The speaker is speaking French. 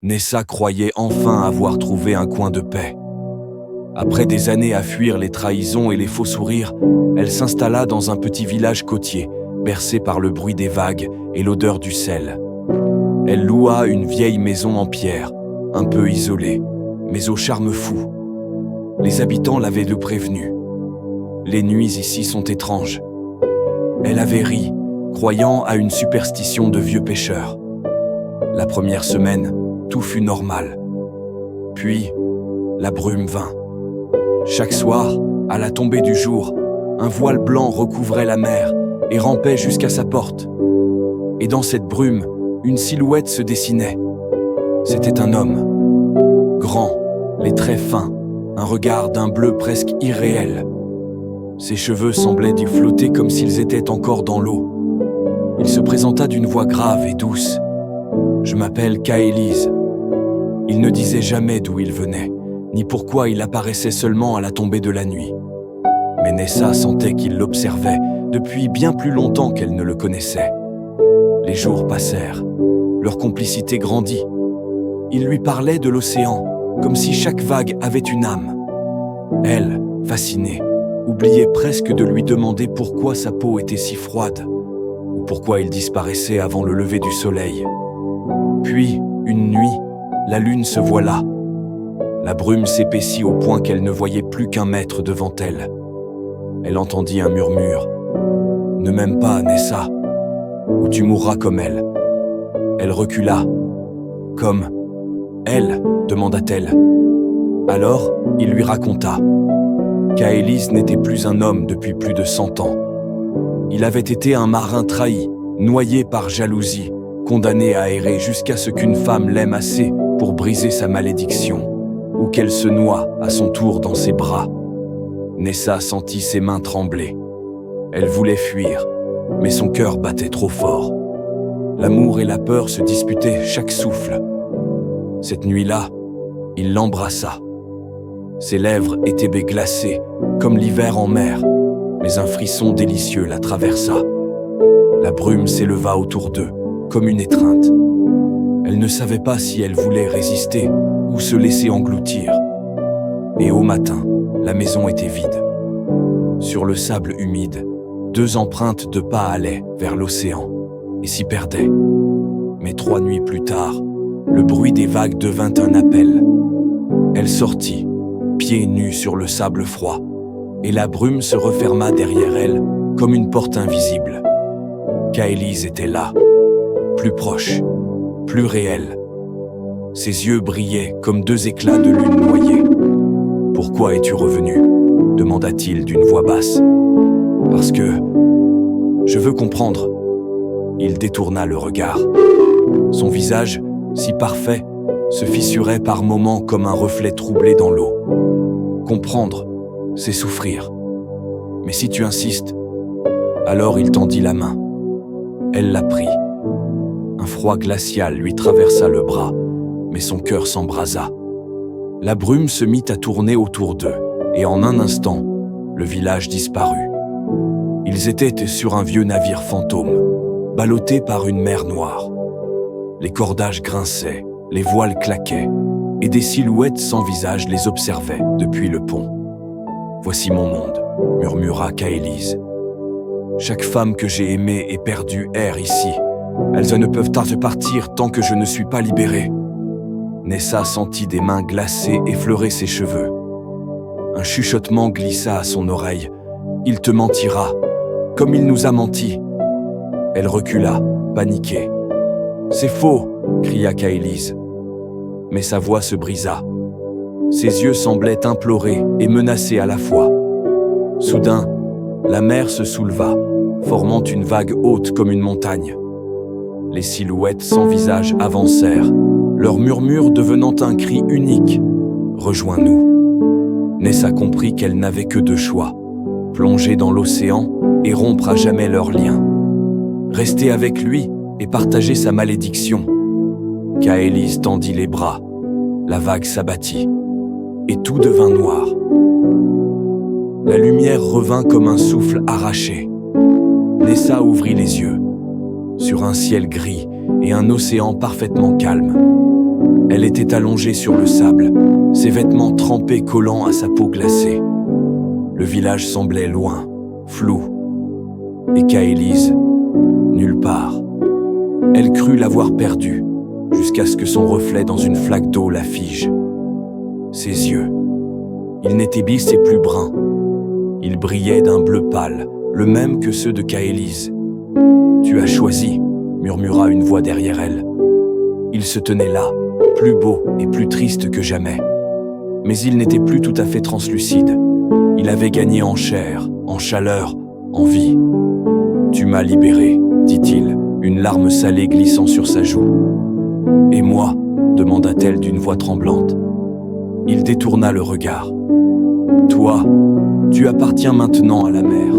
Nessa croyait enfin avoir trouvé un coin de paix. Après des années à fuir les trahisons et les faux sourires, elle s'installa dans un petit village côtier, bercé par le bruit des vagues et l'odeur du sel. Elle loua une vieille maison en pierre, un peu isolée, mais au charme fou. Les habitants l'avaient prévenue. Les nuits ici sont étranges. Elle avait ri, croyant à une superstition de vieux pêcheurs. La première semaine, tout fut normal. Puis, la brume vint. Chaque soir, à la tombée du jour, un voile blanc recouvrait la mer et rampait jusqu'à sa porte. Et dans cette brume, une silhouette se dessinait. C'était un homme. Grand, les traits fins, un regard d'un bleu presque irréel. Ses cheveux semblaient y flotter comme s'ils étaient encore dans l'eau. Il se présenta d'une voix grave et douce. « Je m'appelle Kaélise. » Il ne disait jamais d'où il venait, ni pourquoi il apparaissait seulement à la tombée de la nuit. Mais Nessa sentait qu'il l'observait depuis bien plus longtemps qu'elle ne le connaissait. Les jours passèrent, leur complicité grandit. Il lui parlait de l'océan, comme si chaque vague avait une âme. Elle, fascinée, oubliait presque de lui demander pourquoi sa peau était si froide, ou pourquoi il disparaissait avant le lever du soleil. Puis, une nuit, la lune se voila. La brume s'épaissit au point qu'elle ne voyait plus qu'un mètre devant elle. Elle entendit un murmure. « Ne m'aime pas, Nessa, ou tu mourras comme elle. » Elle recula. « Comme elle ?» demanda-t-elle. Alors, il lui raconta. Kaélise n'était plus un homme depuis plus de 100 ans. Il avait été un marin trahi, noyé par jalousie, condamné à errer jusqu'à ce qu'une femme l'aime assez pour briser sa malédiction, ou qu'elle se noie à son tour dans ses bras. Nessa sentit ses mains trembler. Elle voulait fuir, mais son cœur battait trop fort. L'amour et la peur se disputaient chaque souffle. Cette nuit-là, il l'embrassa. Ses lèvres étaient glacées, comme l'hiver en mer, mais un frisson délicieux la traversa. La brume s'éleva autour d'eux, comme une étreinte. Elle ne savait pas si elle voulait résister ou se laisser engloutir. Et au matin, la maison était vide. Sur le sable humide, 2 empreintes de pas allaient vers l'océan et s'y perdaient. Mais 3 nuits plus tard, le bruit des vagues devint un appel. Elle sortit, pieds nus sur le sable froid, et la brume se referma derrière elle comme une porte invisible. Kaélise était là, plus proche, plus réelle. Ses yeux brillaient comme 2 éclats de lune noyée. « Pourquoi es-tu revenu ?» demanda-t-il d'une voix basse. « Parce que je veux comprendre. » Il détourna le regard. Son visage, si parfait, se fissurait par moments comme un reflet troublé dans l'eau. Comprendre, c'est souffrir. Mais si tu insistes, alors il tendit la main. Elle la prit. Un froid glacial lui traversa le bras, mais son cœur s'embrasa. La brume se mit à tourner autour d'eux, et en un instant, le village disparut. Ils étaient sur un vieux navire fantôme, ballotté par une mer noire. Les cordages grinçaient, les voiles claquaient, et des silhouettes sans visage les observaient depuis le pont. « Voici mon monde », murmura Kaélise. « Chaque femme que j'ai aimée et perdue erre ici. Elles ne peuvent pas partir tant que je ne suis pas libérée. » Nessa sentit des mains glacées effleurer ses cheveux. Un chuchotement glissa à son oreille. « Il te mentira, comme il nous a menti. » Elle recula, paniquée. « C'est faux !» cria Kaélise. Mais sa voix se brisa. Ses yeux semblaient implorer et menacer à la fois. Soudain, la mer se souleva, formant une vague haute comme une montagne. Les silhouettes sans visage avancèrent, leur murmure devenant un cri unique. « Rejoins-nous !» Nessa comprit qu'elle n'avait que 2 choix, plonger dans l'océan et rompre à jamais leur lien. Rester avec lui et partager sa malédiction. Kaélise tendit les bras, la vague s'abattit, et tout devint noir. La lumière revint comme un souffle arraché. Nessa ouvrit les yeux. Sur un ciel gris et un océan parfaitement calme. Elle était allongée sur le sable, ses vêtements trempés collant à sa peau glacée. Le village semblait loin, flou. Et Kaélise, nulle part. Elle crut l'avoir perdue, jusqu'à ce que son reflet dans une flaque d'eau la fige. Ses yeux, ils n'étaient bis et plus bruns. Ils brillaient d'un bleu pâle, le même que ceux de Kaélise. « Tu as choisi », murmura une voix derrière elle. Il se tenait là, plus beau et plus triste que jamais. Mais il n'était plus tout à fait translucide. Il avait gagné en chair, en chaleur, en vie. « Tu m'as libéré », dit-il, une larme salée glissant sur sa joue. « Et moi ?» demanda-t-elle d'une voix tremblante. Il détourna le regard. « Toi, tu appartiens maintenant à la mer. »